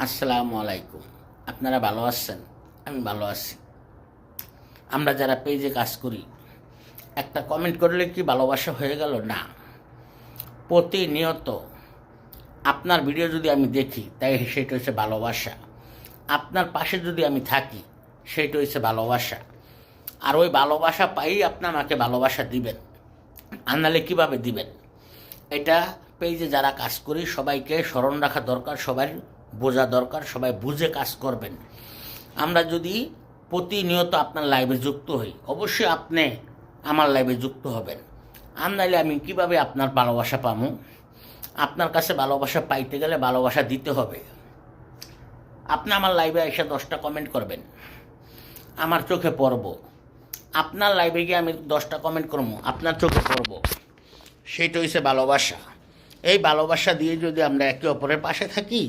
আসসালামু আলাইকুম। আপনারা ভালো আছেন? আমি ভালো আছি। আমরা যারা পেজে কাজ করি, একটা কমেন্ট করলে কি ভালোবাসা হয়ে গেল? না। প্রতিনিয়ত আপনার ভিডিও যদি আমি দেখি, তাই সেটা হচ্ছে ভালোবাসা। আপনার পাশে যদি আমি থাকি, সেটা হচ্ছে ভালোবাসা। আর ওই ভালোবাসা পাই আপনি আমাকে ভালোবাসা দিবেন, আর নাহলে কীভাবে দিবেন? এটা পেজে যারা কাজ করি সবাইকে স্মরণ রাখা দরকার, সবাই বোঝা দরকার, সবাই বুঝে কাজ করবেন। আমরা যদি প্রতিনিয়ত আপনার লাইভে যুক্ত হই, অবশ্যই আপনি আমার লাইভে যুক্ত হবেন। আর নাহলে আমি কীভাবে আপনার ভালোবাসা পাবো? আপনার কাছে ভালোবাসা পাইতে গেলে ভালোবাসা দিতে হবে। আপনি আমার লাইভে এসে 10টা কমেন্ট করবেন, আমার চোখে পড়ব। আপনার লাইভে গিয়ে আমি 10টা কমেন্ট করবো, আপনার চোখে পড়ব। সেইটা হচ্ছে ভালোবাসা। এই ভালোবাসা দিয়ে যদি আমরা একে অপরের পাশে থাকি,